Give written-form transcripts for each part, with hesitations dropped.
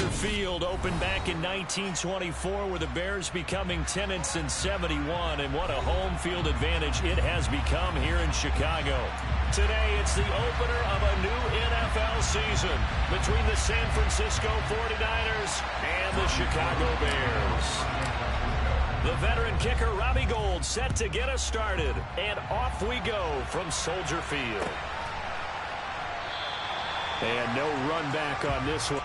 Soldier Field opened back in 1924 with the Bears becoming 10-71, and what a home field advantage it has become here in Chicago. Today, it's the opener of a new NFL season between the San Francisco 49ers and the Chicago Bears. The veteran kicker, Robbie Gould, set to get us started, and off we go from Soldier Field. And no run back on this one.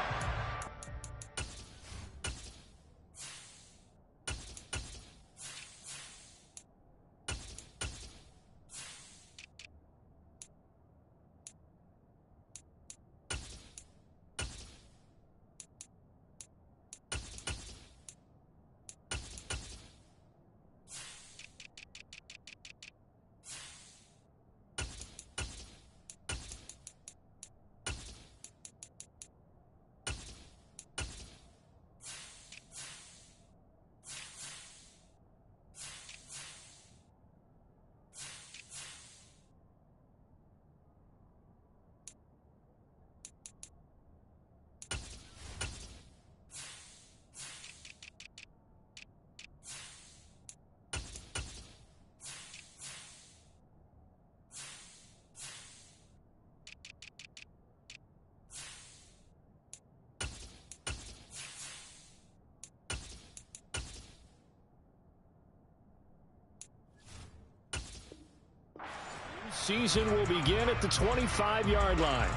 Season will begin at the 25-yard line.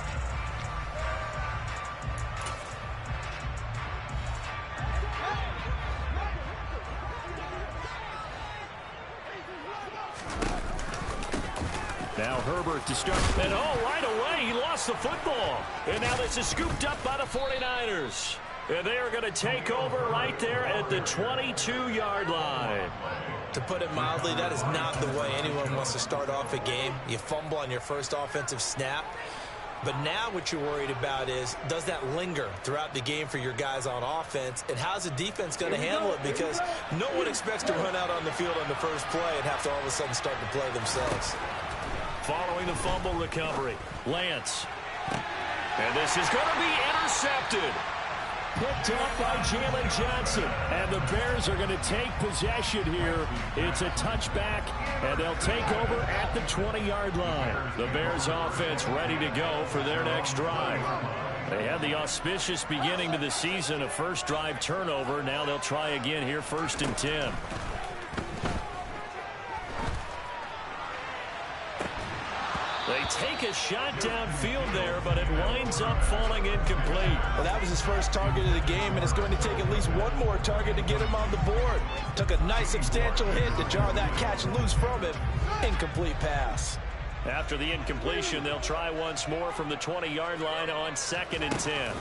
Now Herbert to start. And right away, he lost the football. And now this is scooped up by the 49ers. And they are going to take over right there at the 22-yard line. To put it mildly, that is not the way anyone wants to start off a game. You fumble on your first offensive snap. But now what you're worried about is, does that linger throughout the game for your guys on offense? And how's the defense going to handle it? Because no one expects to run out on the field on the first play and have to all of a sudden start to play themselves. Following the fumble recovery, Lance. And this is going to be intercepted. Picked up by Jalen Johnson. And the Bears are going to take possession here. It's a touchback, and they'll take over at the 20-yard line. The Bears offense ready to go for their next drive. They had the auspicious beginning to the season, a first drive turnover. Now they'll try again here, 1st and 10. They take a shot downfield there, but it winds up falling incomplete. Well, that was his first target of the game, and it's going to take at least one more target to get him on the board. Took a nice substantial hit to jar that catch loose from him. Incomplete pass. After the incompletion, they'll try once more from the 20-yard line on 2nd and 10.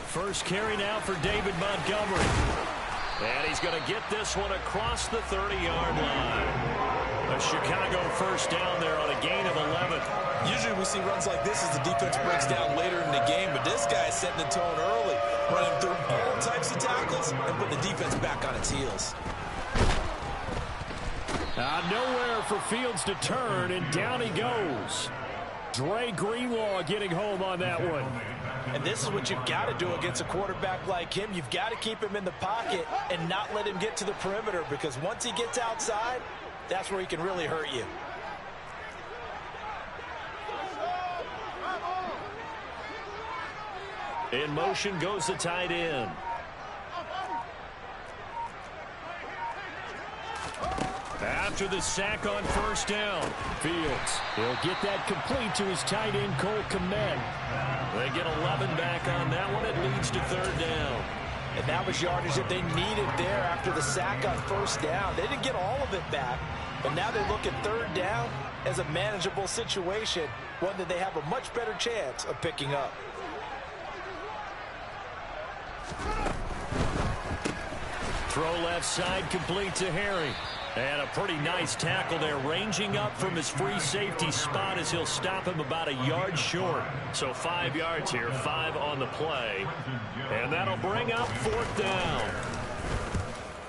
First carry now for David Montgomery. And he's going to get this one across the 30-yard line. A Chicago first down there on a gain of 11. Usually we see runs like this as the defense breaks down later in the game, but this guy is setting the tone early, running through all types of tackles and putting the defense back on its heels. Nowhere for Fields to turn, and down he goes. Dre Greenlaw getting home on that one. And this is what you've got to do against a quarterback like him. You've got to keep him in the pocket and not let him get to the perimeter, because once he gets outside, that's where he can really hurt you. In motion goes the tight end. After the sack on first down, Fields, he'll get that complete to his tight end, Cole Kmet. They get 11 back on that one. It leads to 3rd down. And that was yardage that they needed there after the sack on first down. They didn't get all of it back, but now they look at 3rd down as a manageable situation, one that they have a much better chance of picking up. Throw left side, complete to Harry. And a pretty nice tackle there, ranging up from his free safety spot as he'll stop him about a yard short. So 5 yards here, 5 on the play. And that'll bring up 4th down.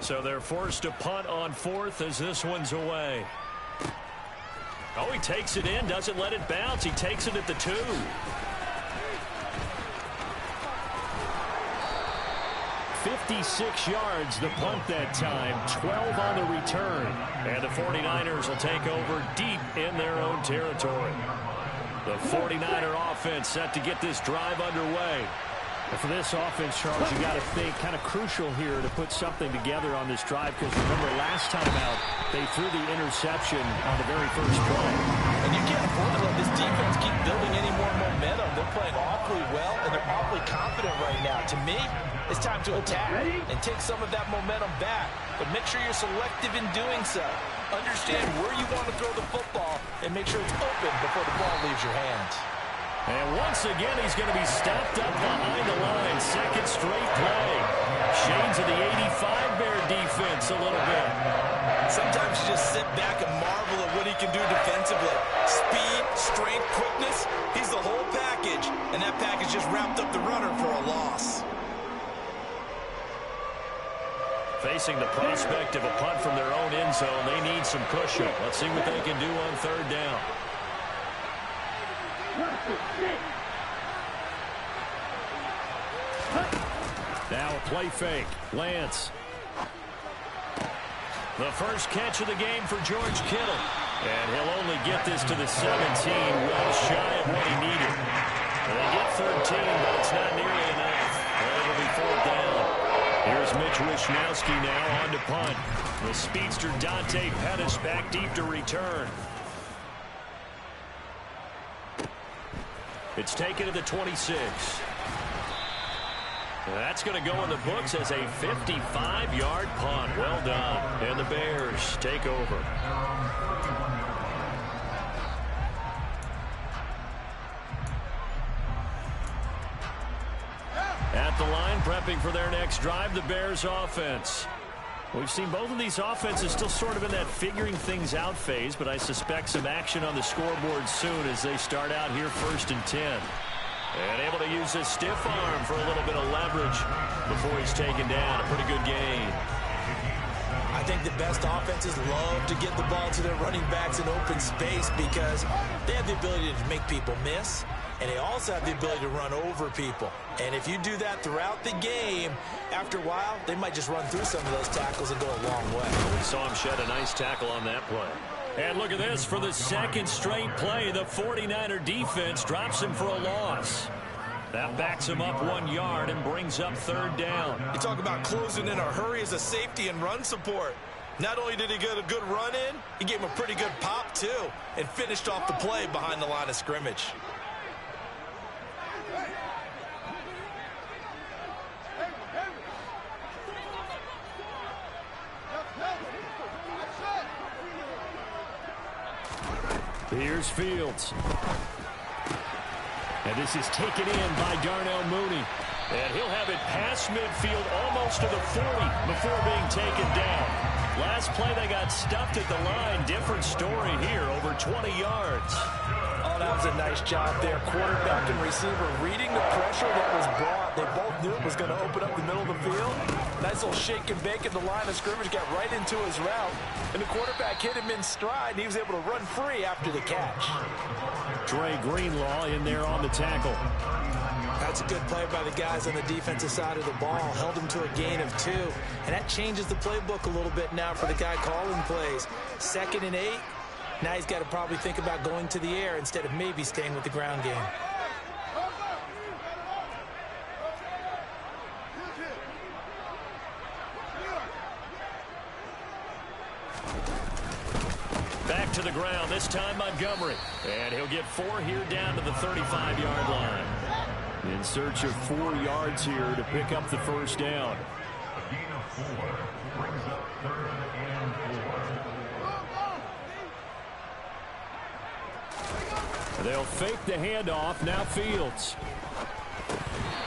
So they're forced to punt on 4th as this one's away. Oh, he takes it in, doesn't let it bounce. He takes it at the 2. 56 yards, the punt that time, 12 on the return. And the 49ers will take over deep in their own territory. The 49er offense set to get this drive underway. And for this offense, Charles, you got to think kind of crucial here to put something together on this drive, because remember last time out they threw the interception on the very first play. And you can't afford to let this defense keep building any more momentum. They're playing awfully well, and they're awfully confident right now. To me, it's time to attack and take some of that momentum back. But make sure you're selective in doing so. Understand where you want to throw the football and make sure it's open before the ball leaves your hands. And once again, he's going to be stopped up behind the line. Second straight play. Shades of the 85 Bear defense a little bit. Sometimes you just sit back and marvel at what he can do defensively. Speed, strength, quickness. He's the whole package. And that package just wrapped up the runner for a loss. Facing the prospect of a punt from their own end zone, they need some cushion. Let's see what they can do on third down. Now a play fake. Lance. The first catch of the game for George Kittle. And he'll only get this to the 17, well shy of what he needed. And they get 13, but it's not nearly enough. And it'll be fourth down. Here's Mitch Wishnowski now on to punt. The speedster Dante Pettis back deep to return. It's taken to the 26. That's going to go in the books as a 55-yard punt. Well done. And the Bears take over. At the line, prepping for their next drive, the Bears offense. We've seen both of these offenses still sort of in that figuring things out phase, but I suspect some action on the scoreboard soon as they start out here 1st and 10. And able to use his stiff arm for a little bit of leverage before he's taken down. A pretty good gain. I think the best offenses love to get the ball to their running backs in open space because they have the ability to make people miss, and they also have the ability to run over people. And if you do that throughout the game, after a while, they might just run through some of those tackles and go a long way. We saw him shed a nice tackle on that play. And look at this. For the second straight play, the 49er defense drops him for a loss. That backs him up 1 yard and brings up third down. You talk about closing in a hurry as a safety and run support. Not only did he get a good run in, he gave him a pretty good pop, too, and finished off the play behind the line of scrimmage. Here's Fields. And this is taken in by Darnell Mooney. And he'll have it past midfield almost to the 40 before being taken down. Last play they got stuffed at the line. Different story here, over 20 yards. Oh, that was a nice job there. Quarterback and receiver reading the pressure that was brought. They both knew it was going to open up the middle of the field. Nice little shake and bake at the line of scrimmage. Got right into his route. And the quarterback hit him in stride. And he was able to run free after the catch. Dre Greenlaw in there on the tackle. That's a good play by the guys on the defensive side of the ball. Held him to a gain of 2. And that changes the playbook a little bit now for the guy calling plays. 2nd and 8. Now he's got to probably think about going to the air instead of maybe staying with the ground game. Back to the ground, this time Montgomery. And he'll get 4 here down to the 35-yard line. In search of 4 yards here to pick up the first down. A gain of 4 brings up 3rd and 4. They'll fake the handoff, now Fields.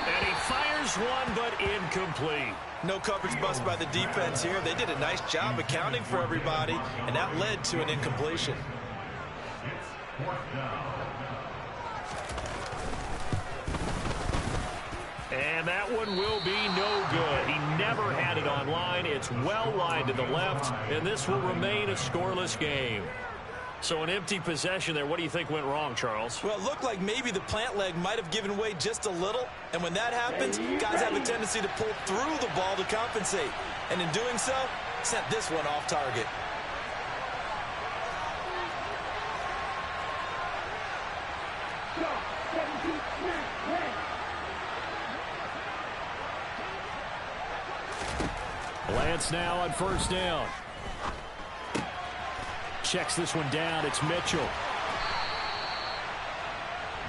And he fires one, but incomplete. No coverage bust by the defense here. They did a nice job accounting for everybody, and that led to an incompletion. It's 4th down. And that one will be no good. He never had it on line. It's well wide to the left, and this will remain a scoreless game. So an empty possession there. What do you think went wrong, Charles? Well, it looked like maybe the plant leg might have given way just a little. And when that happens, guys have a tendency to pull through the ball to compensate. And in doing so, sent this one off target. Lance now on first down. Checks this one down. It's Mitchell.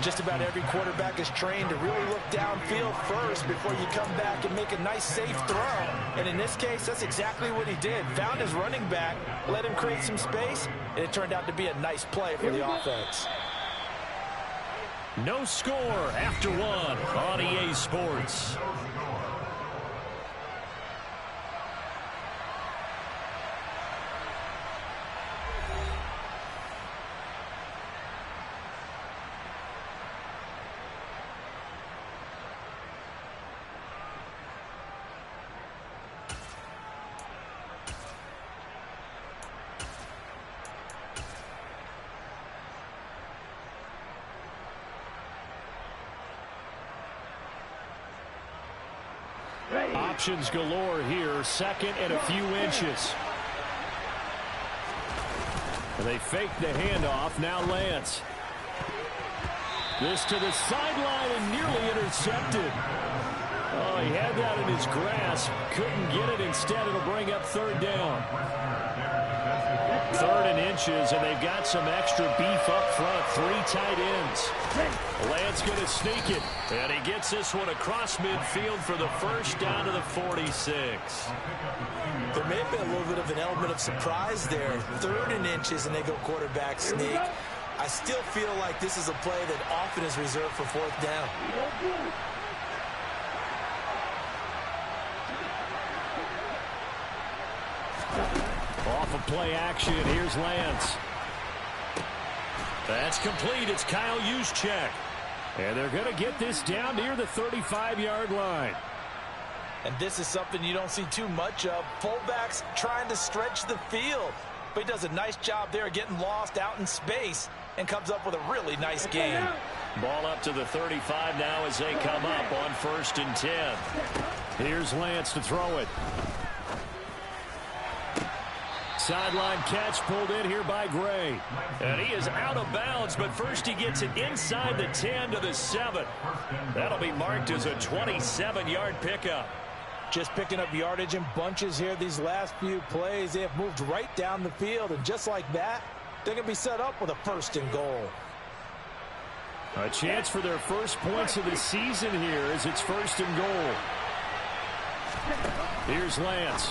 Just about every quarterback is trained to really look downfield first before you come back and make a nice, safe throw. And in this case, that's exactly what he did. Found his running back, let him create some space, and it turned out to be a nice play for the offense. No score after one on EA Sports. Options galore here. Second and a few inches. They fake the handoff. Now Lance. This to the sideline and nearly intercepted. Oh, he had that in his grasp. Couldn't get it. Instead, it'll bring up third down. Third and inches, and they've got some extra beef up front. Three tight ends. Lance going to sneak it. And he gets this one across midfield for the first down to the 46. There may have been a little bit of an element of surprise there. Third and inches, and they go quarterback sneak. I still feel like this is a play that often is reserved for fourth down. Off of play action, here's Lance. That's complete. It's Kyle Juszczyk. And they're going to get this down near the 35-yard line. And this is something you don't see too much of. Fullbacks trying to stretch the field. But he does a nice job there getting lost out in space and comes up with a really nice gain. Ball up to the 35 now as they come up on 1st and 10. Here's Lance to throw it. Sideline catch pulled in here by Gray. And he is out of bounds, but first he gets it inside the 10 to the 7. That'll be marked as a 27-yard pickup. Just picking up yardage in bunches here these last few plays. They have moved right down the field, and just like that, they're going to be set up with a 1st and goal. A chance for their first points of the season here as it's 1st and goal. Here's Lance.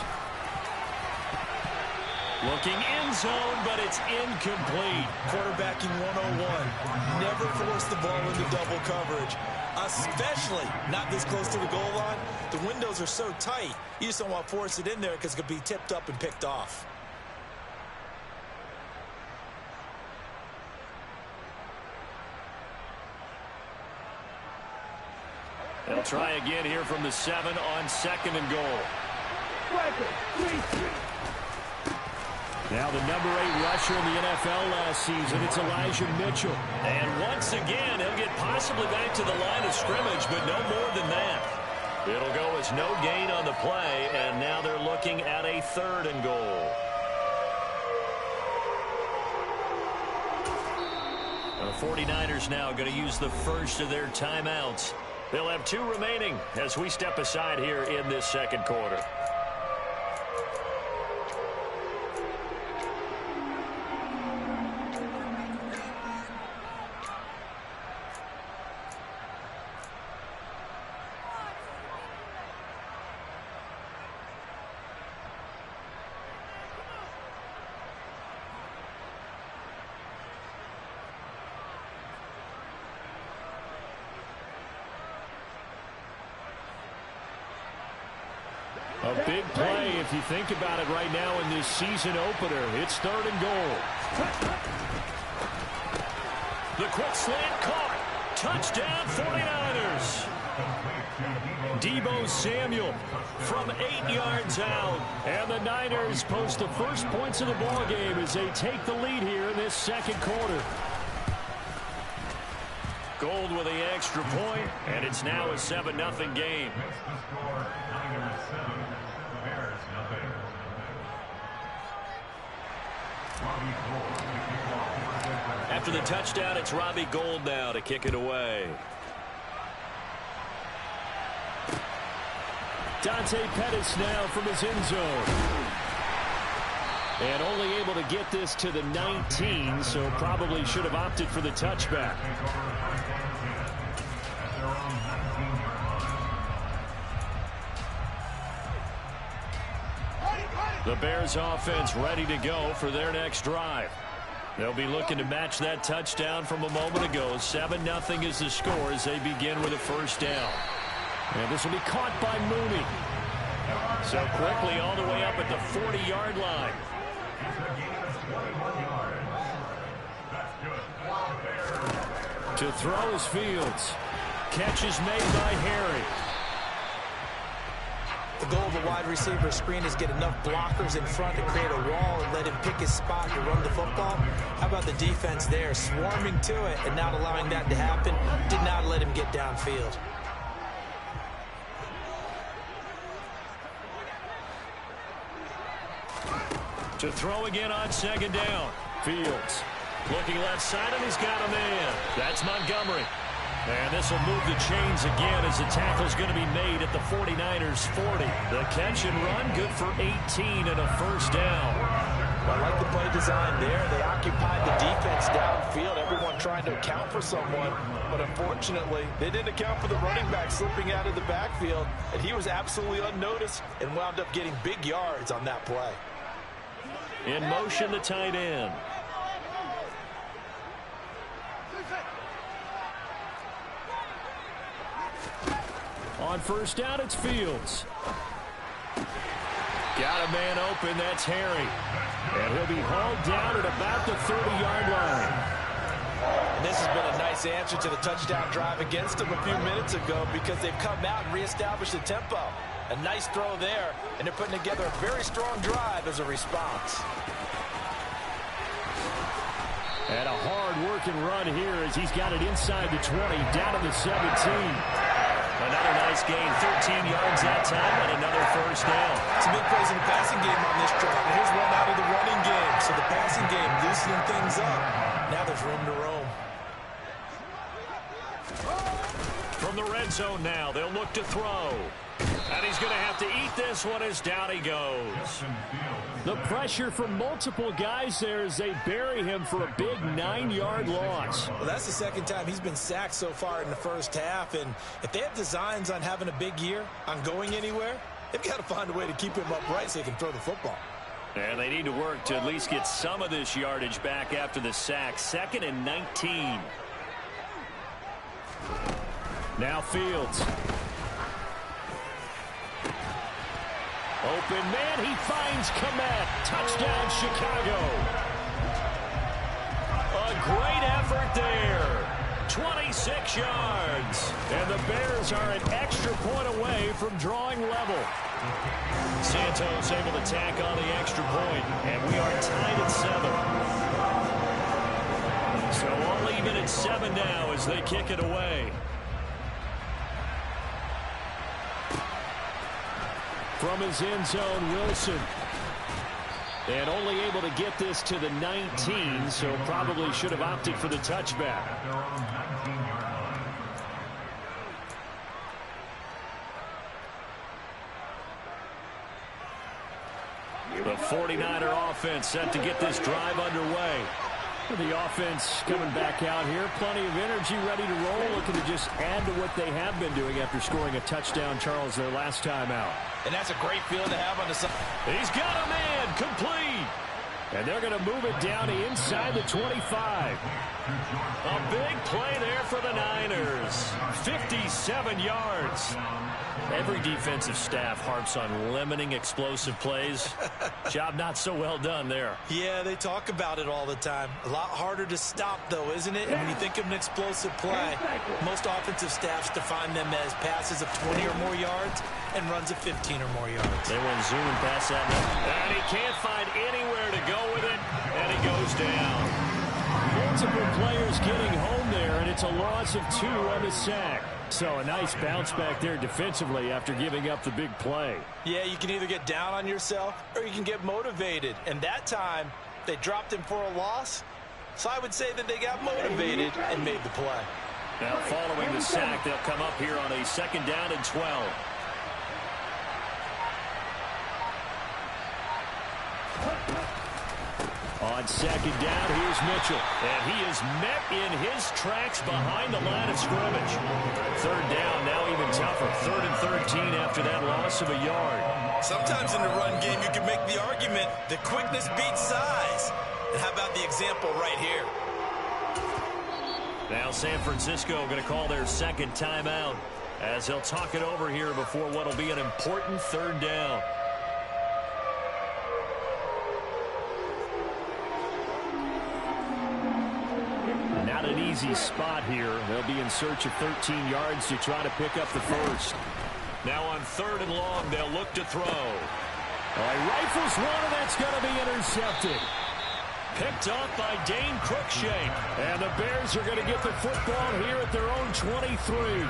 Looking end zone, but it's incomplete. Quarterbacking 101. Never force the ball into double coverage, especially not this close to the goal line. The windows are so tight, you just don't want to force it in there because it could be tipped up and picked off. They'll try again here from the 7 on 2nd and goal. Now the number 8 rusher in the NFL last season, it's Elijah Mitchell. And once again, he'll get possibly back to the line of scrimmage, but no more than that. It'll go as no gain on the play, and now they're looking at a 3rd and goal. The 49ers now going to use the first of their timeouts. They'll have 2 remaining as we step aside here in this 2nd quarter. A big play if you think about it right now in this season opener. It's 3rd and goal. The quick slant caught. Touchdown 49ers. Deebo Samuel from 8 yards out. And the Niners post the first points of the ball game as they take the lead here in this second quarter. Gold with the extra point, and it's now a 7-0 game. After the touchdown, it's Robbie Gould now to kick it away. Dante Pettis now from his end zone. And only able to get this to the 19, so probably should have opted for the touchback. The Bears offense ready to go for their next drive. They'll be looking to match that touchdown from a moment ago. 7-0 is the score as they begin with a first down. And this will be caught by Mooney. So quickly all the way up at the 40-yard line. To throw is Fields. Catch is made by Harry. The goal of a wide receiver screen is get enough blockers in front to create a wall and let him pick his spot to run the football. How about the defense there, swarming to it and not allowing that to happen? Did not let him get downfield. To throw again on second down. Fields looking left side, and he's got a man. That's Montgomery. And this will move the chains again as the tackle's going to be made at the 49ers 40. The catch and run good for 18 and a first down. I like the play design there. They occupied the defense downfield, everyone trying to account for someone. But unfortunately, they didn't account for the running back slipping out of the backfield. And he was absolutely unnoticed and wound up getting big yards on that play. In motion, the tight end. On first down, it's Fields. Got a man open, that's Harry. And he'll be hauled down at about the 30-yard line. And this has been a nice answer to the touchdown drive against them a few minutes ago because they've come out and reestablished the tempo. A nice throw there, and they're putting together a very strong drive as a response. And a hard-working run here as he's got it inside the 20, down to the 17. Another nice gain, 13 yards that time, and another first down. Some big plays in the passing game on this drive. And here's one out of the running game. So the passing game loosening things up. Now there's room to roam. From the red zone now, they'll look to throw. And he's going to have to eat this one as down he goes. The pressure from multiple guys there as they bury him for a big 9-yard loss. Well, that's the second time he's been sacked so far in the first half. And if they have designs on having a big year, on going anywhere, they've got to find a way to keep him upright so they can throw the football. And they need to work to at least get some of this yardage back after the sack. 2nd and 19. Now Fields. Open man, he finds Kmet. Touchdown, Chicago. A great effort there. 26 yards. And the Bears are an extra point away from drawing level. Santos able to tack on the extra point, and we are tied at 7. So all even at 7 now as they kick it away. From his end zone, Wilson. And only able to get this to the 19, so probably should have opted for the touchback. The 49er offense set to get this drive underway. The offense coming back out here. Plenty of energy, ready to roll, looking to just add to what they have been doing after scoring a touchdown, Charles, their last time out. And that's a great feeling to have on the side. He's got a man, complete. And they're going to move it down to inside the 25. A big play there for the Niners. 57 yards. Every defensive staff harps on limiting explosive plays. Job not so well done there. Yeah, they talk about it all the time. A lot harder to stop, though, isn't it? And when you think of an explosive play, most offensive staffs define them as passes of 20 or more yards and runs of 15 or more yards. They went zooming past that. And he can't find anywhere to go with it, and he goes down. Multiple players getting home there, and it's a loss of 2 on the sack. So a nice bounce back there defensively after giving up the big play. Yeah, you can either get down on yourself or you can get motivated. And that time, they dropped him for a loss. So I would say that they got motivated and made the play. Now following the sack, they'll come up here on a 2nd down and 12. On 2nd down, here's Mitchell. And he is met in his tracks behind the line of scrimmage. 3rd down, now even tougher. 3rd and 13 after that loss of a yard. Sometimes in the run game, you can make the argument that quickness beats size. And how about the example right here? Now San Francisco going to call their 2nd timeout as they'll talk it over here before what will be an important 3rd down. Not an easy spot here. They'll be in search of 13 yards to try to pick up the first. Now on 3rd and long, they'll look to throw. He rifles one, and that's going to be intercepted. Picked off by Dane Cruikshank. And the Bears are going to get the football here at their own 23.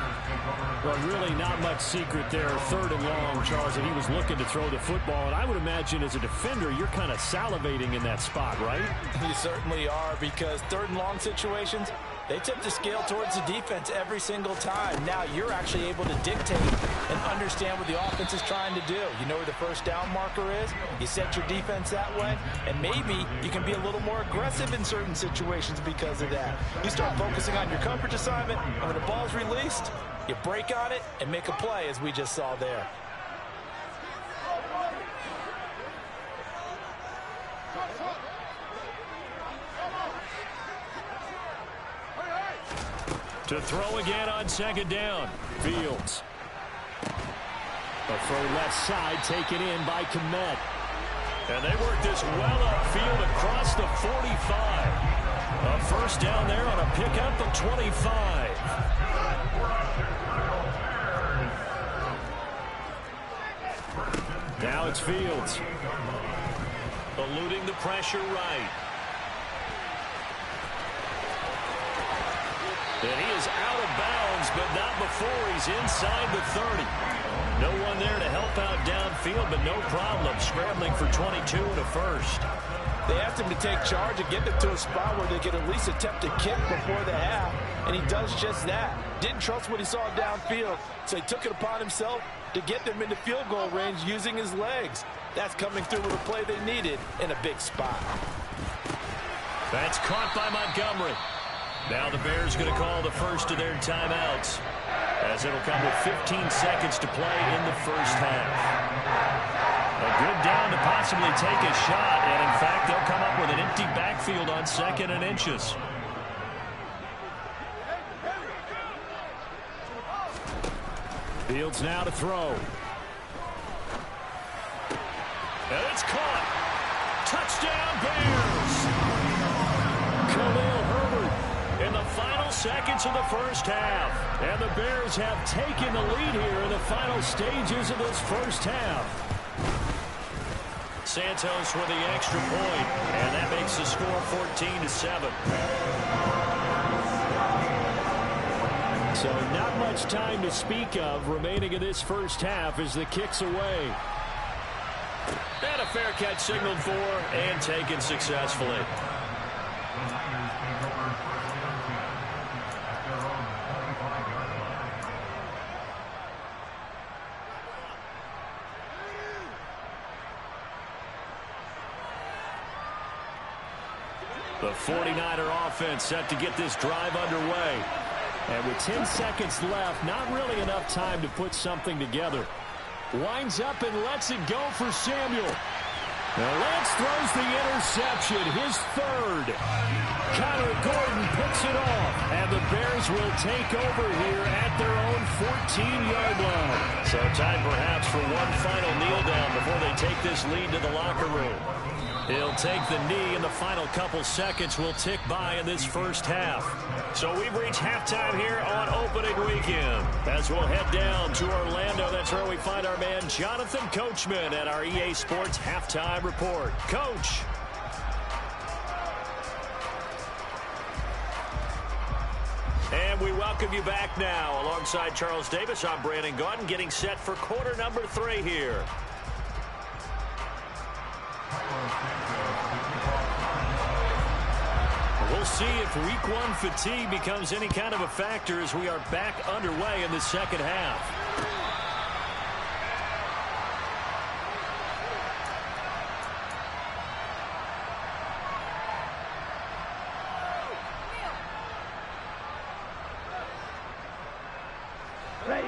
Well, really not much secret there. 3rd and long, Charles, and he was looking to throw the football. And I would imagine as a defender, you're kind of salivating in that spot, right? You certainly are, because 3rd and long situations, they tip the scale towards the defense every single time. Now you're actually able to dictate and understand what the offense is trying to do. You know where the first down marker is. You set your defense that way, and maybe you can be a little more aggressive in certain situations because of that. You start focusing on your coverage assignment, and when the ball's released, you break on it and make a play, as we just saw there. To throw again on 2nd down. Fields. A throw left side taken in by Kmet. And they work this well upfield across the 45. A 1st down there on a pickup of 25. Now it's Fields. Eluding the pressure right. And he is out of bounds, but not before he's inside the 30. No one there to help out downfield, but no problem scrambling for 22 and a first. They asked him to take charge and get them to a spot where they could at least attempt a kick before the half, and he does just that. Didn't trust what he saw downfield, so he took it upon himself to get them into field goal range using his legs. That's coming through with a play they needed in a big spot. That's caught by Montgomery. Now the Bears going to call the first of their timeouts, as it'll come with 15 seconds to play in the first half. A good down to possibly take a shot, and in fact, they'll come up with an empty backfield on 2nd and inches. Fields now to throw. And it's caught. Touchdown, Bears! Khalil Herbert in the final seconds of the first half. And the Bears have taken the lead here in the final stages of this first half. Santos with the extra point, and that makes the score 14-7. So not much time to speak of remaining in this first half as the kick's away. And a fair catch signaled for and taken successfully. The 49er offense set to get this drive underway. And with 10 seconds left, not really enough time to put something together. Winds up and lets it go for Samuel. Now Lance throws the interception, his third. Connor Gordon picks it off, and the Bears will take over here at their own 14-yard line. So time perhaps for one final kneel down before they take this lead to the locker room. He'll take the knee, and the final couple seconds will tick by in this first half. So we've reached halftime here on opening weekend. As we'll head down to Orlando, that's where we find our man Jonathan Coachman at our EA Sports Halftime Report. Coach. And we welcome you back now. Alongside Charles Davis, I'm Brandon Gaudin, getting set for quarter number 3 here. We'll see if week 1 fatigue becomes any kind of a factor as we are back underway in the second half.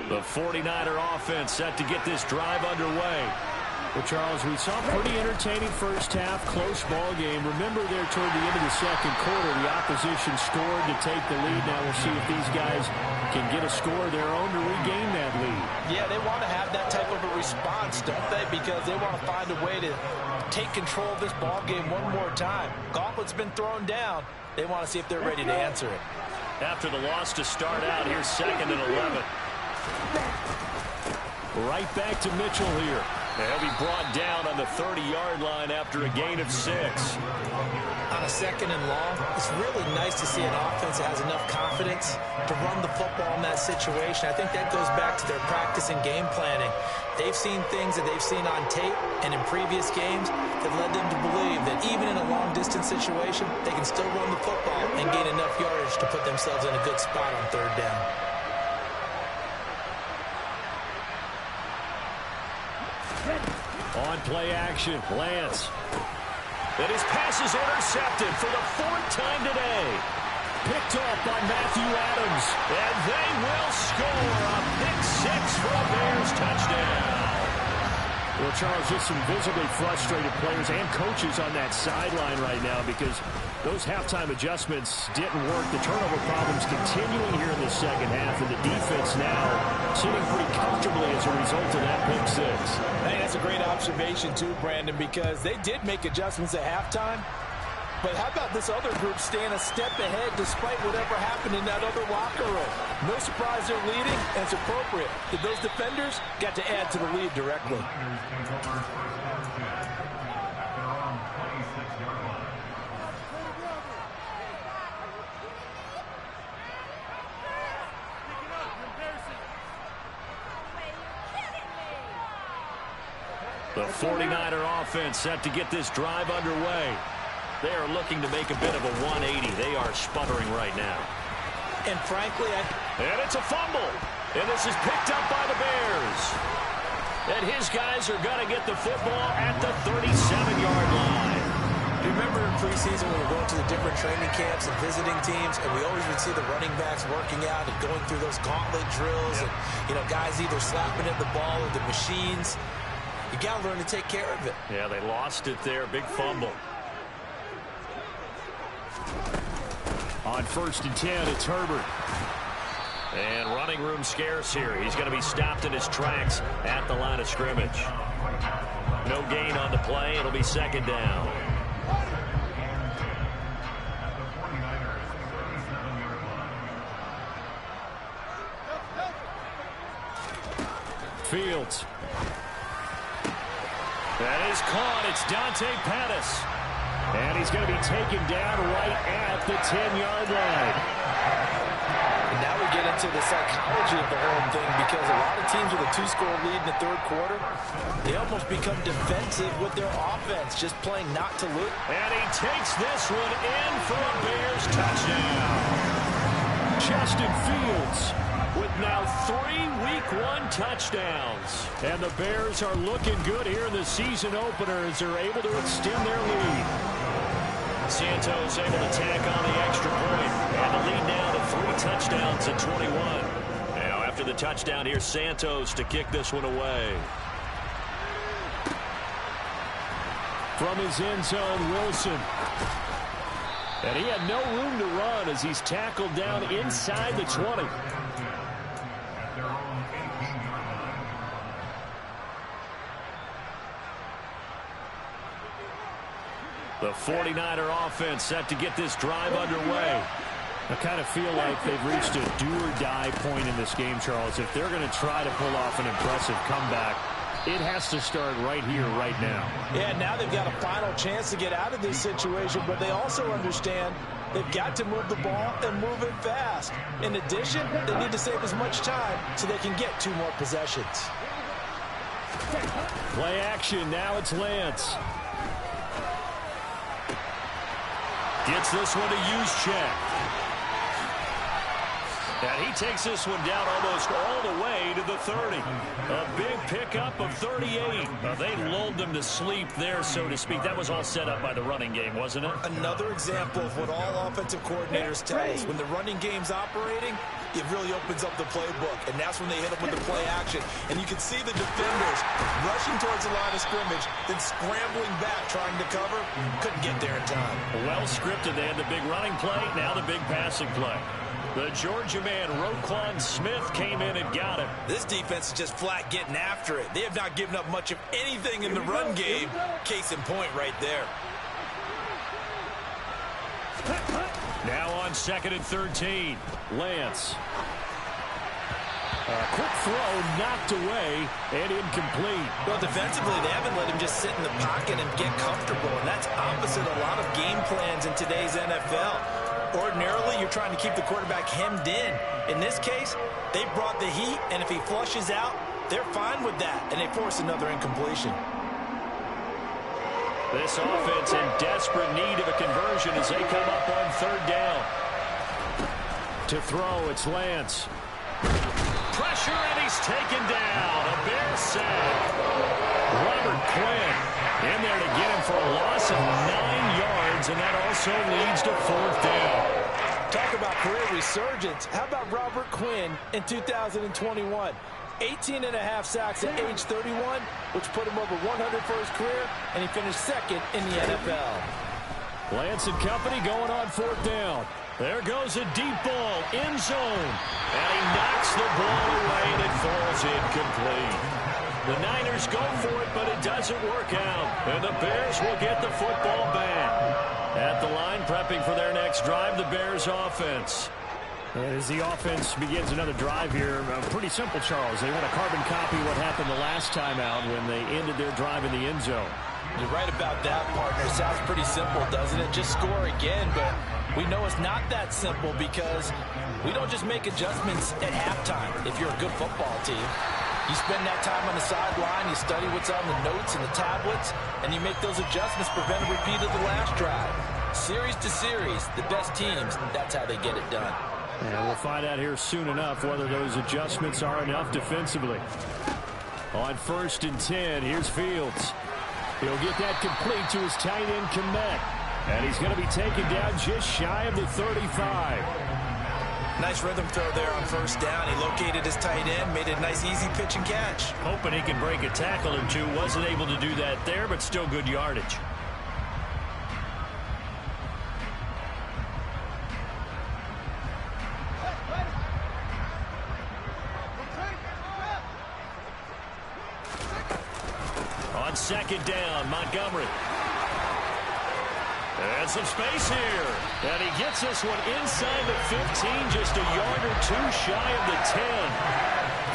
The 49er offense set to get this drive underway. Well, Charles, we saw a pretty entertaining first half, close ball game. Remember there toward the end of the second quarter, the opposition scored to take the lead. Now we'll see if these guys can get a score of their own to regain that lead. Yeah, they want to have that type of a response, don't they? Because they want to find a way to take control of this ball game one more time. Gauntlet's been thrown down. They want to see if they're ready to answer it. After the loss to start out, here's 2nd and 11. Right back to Mitchell here. He'll be brought down on the 30-yard line after a gain of 6. On a 2nd and long, it's really nice to see an offense that has enough confidence to run the football in that situation. I think that goes back to their practice and game planning. They've seen things that they've seen on tape and in previous games that led them to believe that even in a long-distance situation, they can still run the football and gain enough yardage to put themselves in a good spot on 3rd down. On play action, Lance. And his pass is intercepted for the 4th time today. Picked off by Matthew Adams. And they will score a pick 6 for a Bears touchdown. Well, Charles, just some visibly frustrated players and coaches on that sideline right now because those halftime adjustments didn't work. The turnover problems continuing here in the second half, and the defense now sitting pretty comfortably as a result of that pick 6. Hey, that's a great observation too, Brandon, because they did make adjustments at halftime. But how about this other group staying a step ahead despite whatever happened in that other locker room? No surprise they're leading, and it's appropriate that those defenders got to add to the lead directly. The 49er offense set to get this drive underway. They are looking to make a bit of a 180. They are sputtering right now. And frankly, And it's a fumble. And this is picked up by the Bears. And his guys are going to get the football at the 37-yard line. Do you remember in preseason when we were going to the different training camps and visiting teams, and we always would see the running backs working out and going through those gauntlet drills, and, you know, guys either slapping at the ball or the machines. You got to learn to take care of it. Yeah, they lost it there. Big fumble. On 1st and 10, it's Herbert. And running room scarce here. He's going to be stopped in his tracks at the line of scrimmage. No gain on the play. It'll be 2nd down. Fields. That is caught. It's Dante Pettis. And he's going to be taken down right at the 10-yard line. And now we get into the psychology of the whole thing, because a lot of teams with a 2-score lead in the 3rd quarter, they almost become defensive with their offense, just playing not to lose. And he takes this one in for a Bears touchdown. Justin Fields with now 3 Week 1 touchdowns. And the Bears are looking good here in the season opener as they're able to extend their lead. Santos able to tack on the extra point. And the lead now to 3 touchdowns at 21. Now after the touchdown, here's Santos to kick this one away. From his end zone, Wilson. And he had no room to run as he's tackled down inside the 20. The 49er offense set to get this drive underway. I kind of feel like they've reached a do-or-die point in this game, Charles. If they're going to try to pull off an impressive comeback, it has to start right here, right now. Yeah, now they've got a final chance to get out of this situation, but they also understand they've got to move the ball and move it fast. In addition, they need to save as much time so they can get 2 more possessions. Play action. Now it's Lance. Gets this one to Juszczyk. And he takes this one down almost all the way to the 30. A big pickup of 38. They lulled them to sleep there, so to speak. That was all set up by the running game, wasn't it? Another example of what all offensive coordinators tell us. When the running game's operating, it really opens up the playbook. And that's when they hit them with the play action. And you can see the defenders rushing towards the line of scrimmage, then scrambling back, trying to cover. Couldn't get there in time. Well scripted. They had the big running play, now the big passing play. The Georgia man, Roquan Smith, came in and got him. This defense is just flat getting after it. They have not given up much of anything in the run game. Case in point right there. Now on 2nd and 13. Lance. A quick throw knocked away and incomplete. Well, defensively, they haven't let him just sit in the pocket and get comfortable, and that's opposite a lot of game plans in today's NFL. Ordinarily, you're trying to keep the quarterback hemmed in. In this case, they brought the heat, and if he flushes out, they're fine with that, and they force another incompletion. This offense in desperate need of a conversion as they come up on 3rd down. To throw, it's Lance. Pressure, and he's taken down. A Bear sack. Robert Quinn in there to get him for a loss of 9 yards, and that also leads to 4th down. Talk about career resurgence. How about Robert Quinn in 2021? 18.5 sacks at age 31, which put him over 100 for his career, and he finished 2nd in the NFL. Lance and company going on 4th down. There goes a deep ball, end zone. And he knocks the ball away, and it falls incomplete. The Niners go for it, but it doesn't work out. And the Bears will get the football back. At the line, prepping for their next drive, the Bears offense. As the offense begins another drive here, pretty simple, Charles. They want to carbon copy what happened the last time out when they ended their drive in the end zone. You're right about that, partner. Sounds pretty simple, doesn't it? Just score again, but we know it's not that simple because we don't just make adjustments at halftime if you're a good football team. You spend that time on the sideline, you study what's on the notes and the tablets, and you make those adjustments, prevent a repeat of the last drive. Series to series, the best teams, that's how they get it done. And we'll find out here soon enough whether those adjustments are enough defensively. On 1st and 10, here's Fields. He'll get that complete to his tight end, Kmet. And he's going to be taken down just shy of the 35. Nice rhythm throw there on 1st down. He located his tight end, made a nice easy pitch and catch. Hoping he can break a tackle or two. Wasn't able to do that there, but still good yardage. On 2nd down, Montgomery. And some space here. And he gets this one inside the 15, just a yard or 2 shy of the 10.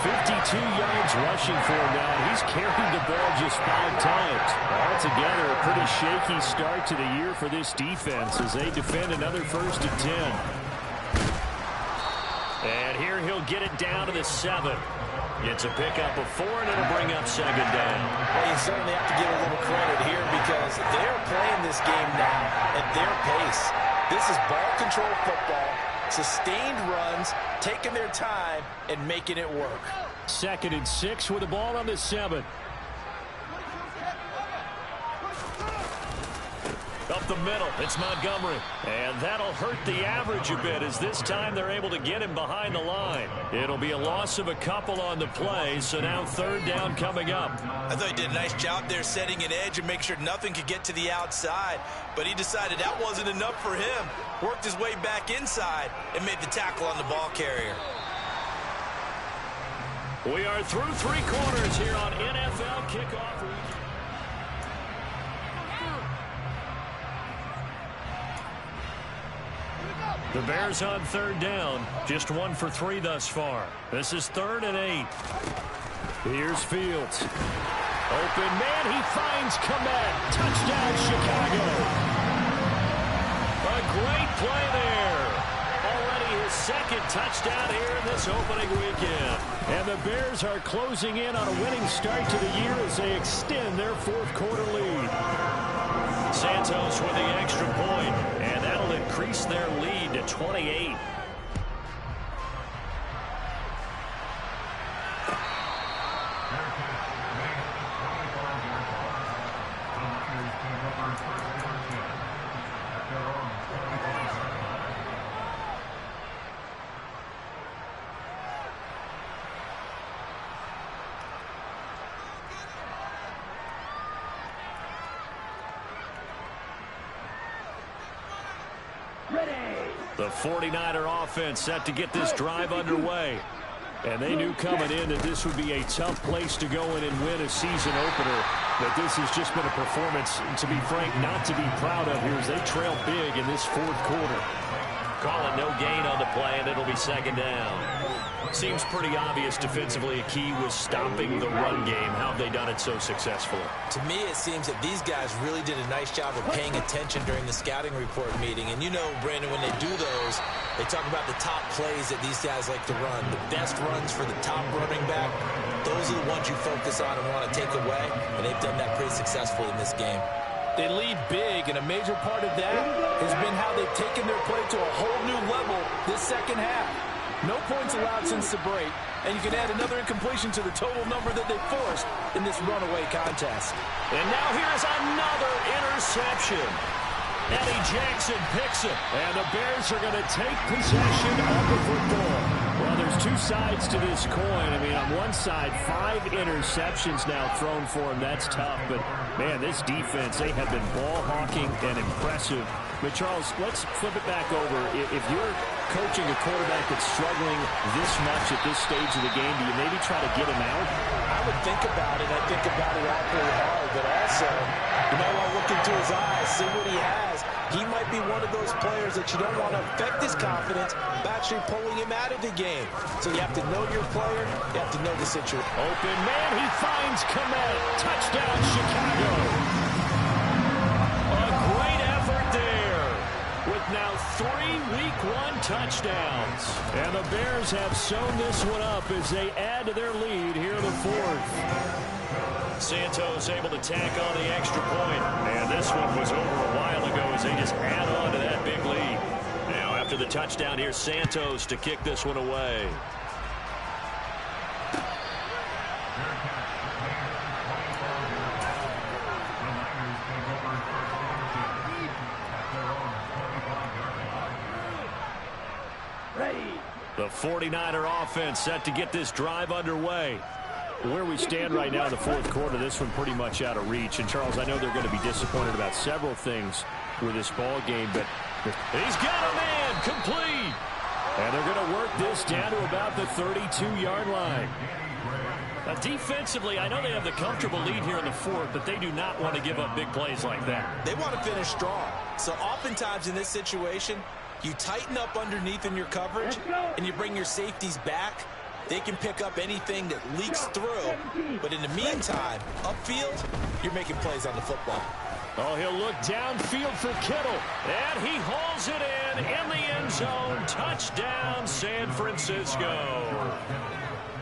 52 yards rushing for him now. He's carried the ball just 5 times. Altogether, a pretty shaky start to the year for this defense as they defend another 1st and 10. And here he'll get it down to the 7. Gets a pickup of 4, and it'll bring up 2nd down. Well, you certainly have to give a little credit here because they're playing this game now at their pace. This is ball control football, sustained runs, taking their time, and making it work. 2nd and 6 with the ball on the 7. A the middle. It's Montgomery. And that'll hurt the average a bit as this time they're able to get him behind the line. It'll be a loss of a couple on the play, so now third down coming up. I thought he did a nice job there setting an edge and make sure nothing could get to the outside, but he decided that wasn't enough for him. Worked his way back inside and made the tackle on the ball carrier. We are through three quarters here on NFL Kickoff Week. The Bears on third down. Just 1 for 3 thus far. This is 3rd and 8. Here's Fields. Open man. He finds Komet. Touchdown, Chicago. A great play there. Already his second touchdown here in this opening weekend. And the Bears are closing in on a winning start to the year as they extend their fourth quarter lead. Santos with the extra point, and that'll increase their lead to 28. The 49er offense set to get this drive underway. And they knew coming in that this would be a tough place to go in and win a season opener. But this has just been a performance, to be frank, not to be proud of here as they trail big in this fourth quarter. Call it no gain on the play, and it'll be second down. Seems pretty obvious defensively a key was stopping the run game. How have they done it so successfully? To me, it seems that these guys really did a nice job of paying attention during the scouting report meeting. And you know, Brandon, when they do those, they talk about the top plays that these guys like to run. The best runs for the top running back, those are the ones you focus on and want to take away. And they've done that pretty successfully in this game. They lead big, and a major part of that has been how they've taken their play to a whole new level this second half. No points allowed since the break, and you can add another incompletion to the total number that they forced in this runaway contest. And now here's another interception. Eddie Jackson picks it, and the Bears are going to take possession of the football. Well, there's two sides to this coin. I mean, on one side, 5 interceptions now thrown for him. That's tough, but, man, this defense, they have been ball hawking and impressive. But, Charles, let's flip it back over. If you're coaching a quarterback that's struggling this much at this stage of the game, do you maybe try to get him out? I would think about it. I think about it awfully hard, but also, you might want to look into his eyes, see what he has. He might be one of those players that you don't want to affect his confidence by actually pulling him out of the game. So you have to know your player. You have to know the situation. Open man, he finds Komet. Touchdown, Chicago. A great effort there with now 3 Week 1 touchdowns. And the Bears have sewn this one up as they add to their lead here in the fourth. Santos able to tack on the extra point. And this one was over a while ago as they just add on to that big lead. Now after the touchdown, here's Santos to kick this one away. The 49er offense set to get this drive underway. Where we stand right now in the fourth quarter, this one pretty much out of reach. And, Charles, I know they're going to be disappointed about several things with this ball game, but he's got a man complete. And they're going to work this down to about the 32-yard line. Now, defensively, I know they have the comfortable lead here in the fourth, but they do not want to give up big plays like that. They want to finish strong. So oftentimes in this situation, you tighten up underneath in your coverage, and you bring your safeties back. They can pick up anything that leaks through. But in the meantime, upfield, you're making plays on the football. Oh, he'll look downfield for Kittle. And he hauls it in the end zone. Touchdown, San Francisco.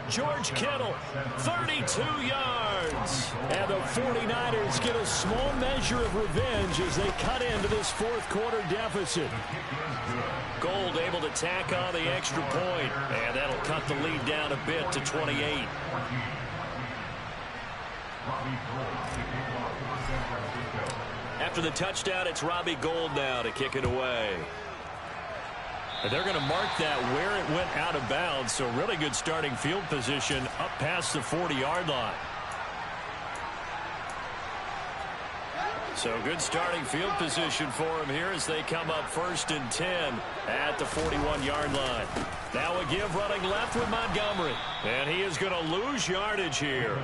George Kittle, 32 yards. And the 49ers get a small measure of revenge as they cut into this fourth quarter deficit. Gold able to tack on the extra point, and that'll cut the lead down a bit to 28. After the touchdown, it's Robbie Gould now to kick it away. And they're going to mark that where it went out of bounds, so really good starting field position up past the 40-yard line. So good starting field position for him here as they come up 1st and 10 at the 41-yard line. Now a give running left with Montgomery. And he is going to lose yardage here.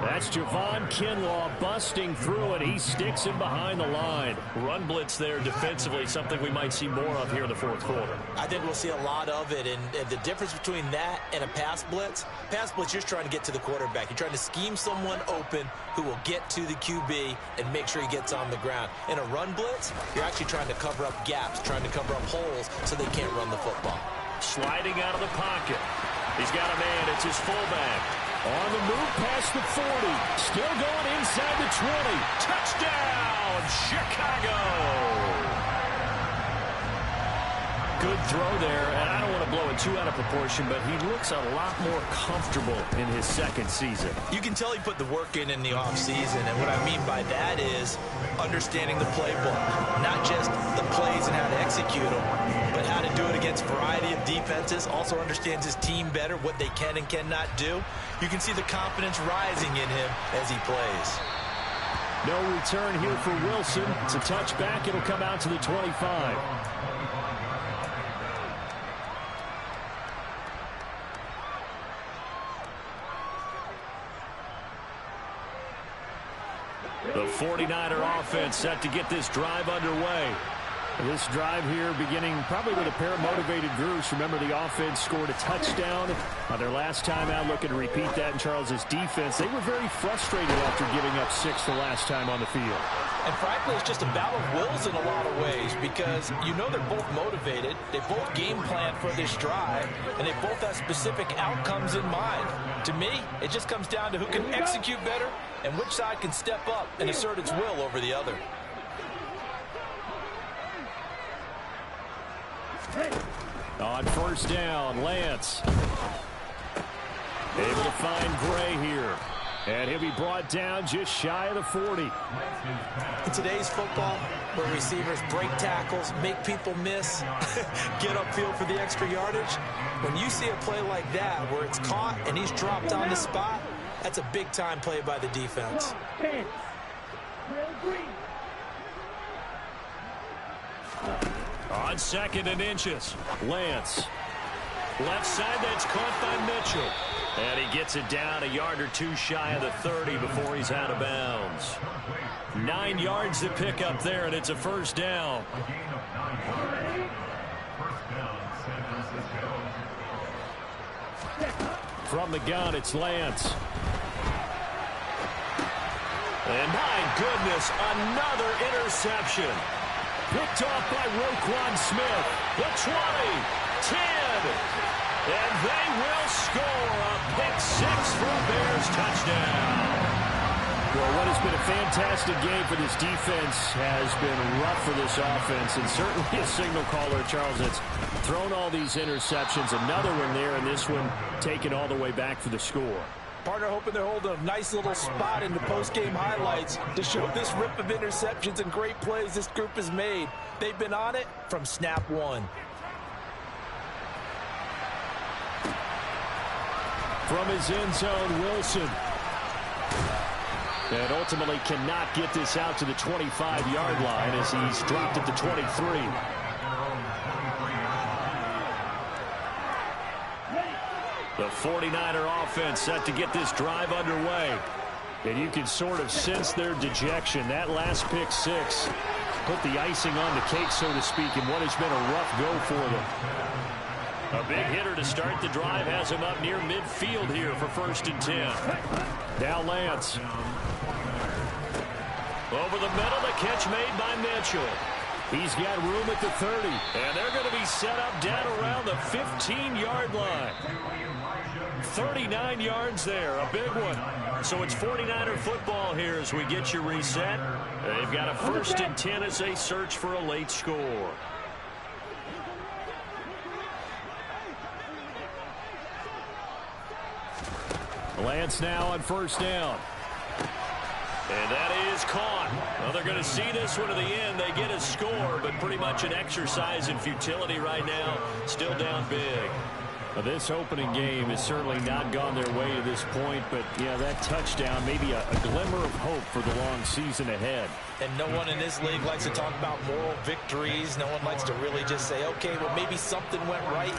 That's Javon Kinlaw busting through it. He sticks him behind the line. Run blitz there defensively, something we might see more of here in the 4th quarter. I think we'll see a lot of it. And the difference between that and a pass blitz, you're just trying to get to the quarterback. You're trying to scheme someone open who will get to the QB and make sure he gets on the ground. In a run blitz, you're actually trying to cover up gaps, trying to cover up holes so they can't run the football. Sliding out of the pocket. He's got a man. It's his fullback. On the move past the 40. Still going inside the 20. Touchdown, Chicago. Good throw there, and I don't want to blow it too out of proportion, but he looks a lot more comfortable in his 2nd season. You can tell he put the work in the offseason, and what I mean by that is understanding the playbook, not just the plays and how to execute them, but how to do it against a variety of defenses, also understands his team better, what they can and cannot do. You can see the confidence rising in him as he plays. No return here for Wilson. It's a touchback. It'll come out to the 25. The 49er offense set to get this drive underway. This drive here beginning probably with a pair of motivated groups. Remember, the offense scored a touchdown on their last time out. Looking to repeat that in Charles's defense. They were very frustrated after giving up 6 the last time on the field. And frankly, it's just a battle of wills in a lot of ways because you know they're both motivated. They both game plan for this drive, and they both have specific outcomes in mind. To me, it just comes down to who can execute better and which side can step up and assert its will over the other. On 1st down, Lance. Able to find Gray here. And he'll be brought down just shy of the 40. In today's football, where receivers break tackles, make people miss, get upfield for the extra yardage, when you see a play like that where it's caught and he's dropped on the spot, that's a big-time play by the defense. On 2nd and inches, Lance. Left side, that's caught by Mitchell. And he gets it down a yard or 2 shy of the 30 before he's out of bounds. 9 yards to pick up there, and it's a 1st down. From the gun, it's Lance. And my goodness, another interception. Picked off by Roquan Smith. The 20, 10, and they will score a pick 6 for a Bears touchdown. Well, what has been a fantastic game for this defense has been rough for this offense, and certainly a signal caller, Charles, that's thrown all these interceptions. Another one there, and this one taken all the way back for the score. Partner hoping they're holding a nice little spot in the post-game highlights to show this rip of interceptions and great plays this group has made. They've been on it from snap 1. From his end zone, Wilson. And ultimately cannot get this out to the 25-yard line as he's dropped at the 23. The 49er offense set to get this drive underway. And you can sort of sense their dejection. That last pick 6 put the icing on the cake, so to speak, in what has been a rough go for them. A big hitter to start the drive has him up near midfield here for 1st and 10. Now Lance. Over the middle, the catch made by Mitchell. He's got room at the 30. And they're going to be set up down around the 15-yard line. 39 yards there, a big one. So it's 49er football here as we get you reset. They've got a 1st and 10 as they search for a late score. Lance now on 1st down. And that is caught. Well, they're going to see this one to the end. They get a score, but pretty much an exercise in futility right now. Still down big. Well, this opening game has certainly not gone their way to this point, but, yeah, that touchdown, maybe a glimmer of hope for the long season ahead. And no one in this league likes to talk about moral victories. No one likes to really just say, okay, well, maybe something went right.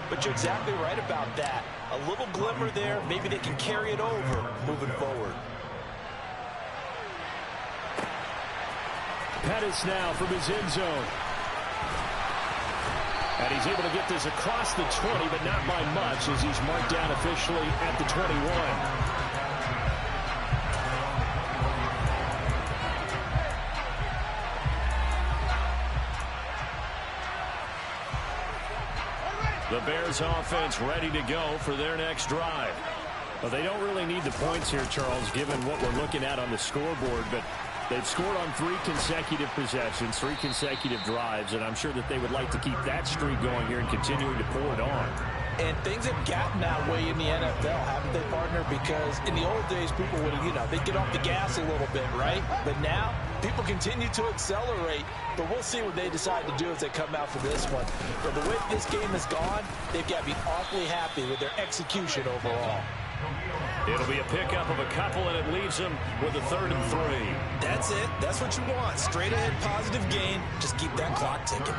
But you're exactly right about that. A little glimmer there. Maybe they can carry it over moving forward. Pettis now from his end zone. And he's able to get this across the 20, but not by much as he's marked down officially at the 21. The Bears offense ready to go for their next drive. Well, they don't really need the points here, Charles, given what we're looking at on the scoreboard, but they've scored on 3 consecutive possessions, 3 consecutive drives, and I'm sure that they would like to keep that streak going here and continuing to pour it on. And things have gotten that way in the NFL, haven't they, partner? Because in the old days, people would, they'd get off the gas a little bit, right? But now, people continue to accelerate. But we'll see what they decide to do as they come out for this one. But the way this game has gone, they've got to be awfully happy with their execution overall. It'll be a pickup of a couple, and it leaves them with a 3rd and 3. That's it. That's what you want. Straight ahead positive gain. Just keep that clock ticking.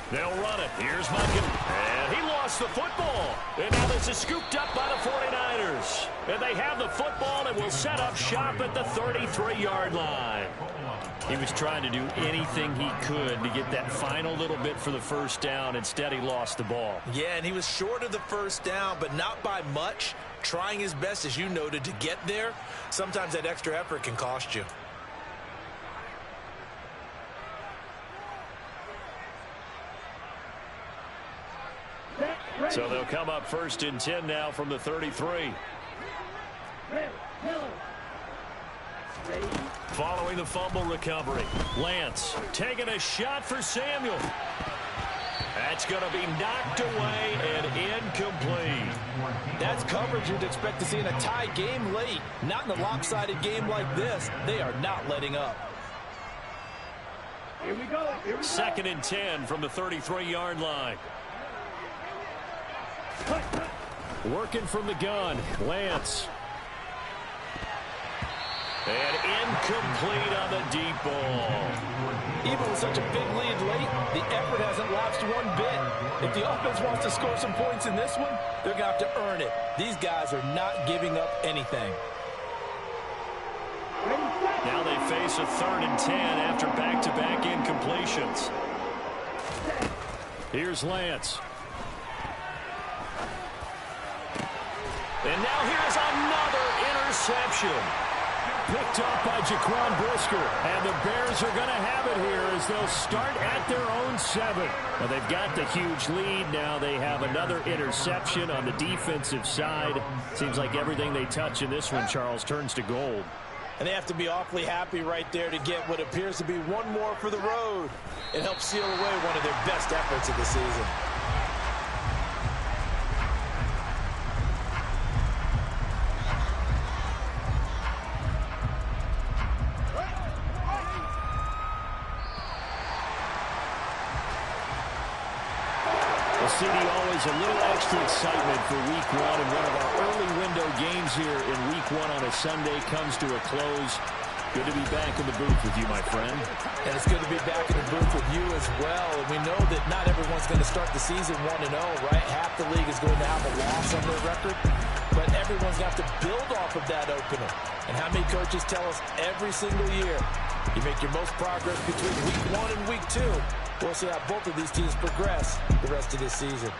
They'll run it. Here's Munkin. And he lost the football. And now this is scooped up by the 49ers. And they have the football and will set up shop at the 33-yard line. He was trying to do anything he could to get that final little bit for the first down. Instead, he lost the ball. Yeah, and he was short of the first down, but not by much. Trying his best, as you noted, to get there. Sometimes that extra effort can cost you. So they'll come up 1st and 10 now from the 33. Following the fumble recovery, Lance taking a shot for Samuel. That's going to be knocked away and incomplete. That's coverage you'd expect to see in a tie game late. Not in a lopsided game like this. They are not letting up. Here we go. 2nd and 10 from the 33-yard line. Working from the gun, Lance. And incomplete on the deep ball. Even with such a big lead late, the effort hasn't lapsed one bit. If the offense wants to score some points in this one, they're going to have to earn it. These guys are not giving up anything. Now they face a 3rd and 10 after back-to-back incompletions. Here's Lance. And now here's another interception. Picked up by Jaquan Brisker. And the Bears are going to have it here as they'll start at their own 7. Well, they've got the huge lead. Now they have another interception on the defensive side. Seems like everything they touch in this one, Charles, turns to gold. And they have to be awfully happy right there to get what appears to be one more for the road. It helps seal away one of their best efforts of the season. CD, always a little extra excitement for Week 1, and one of our early window games here in Week 1 on a Sunday comes to a close. Good to be back in the booth with you, my friend. And it's good to be back in the booth with you as well. And we know that not everyone's going to start the season 1-0, right? Half the league is going to have a loss on their record. But everyone's got to build off of that opener. And how many coaches tell us every single year, you make your most progress between Week 1 and Week 2. We'll see how both of these teams progress the rest of this season.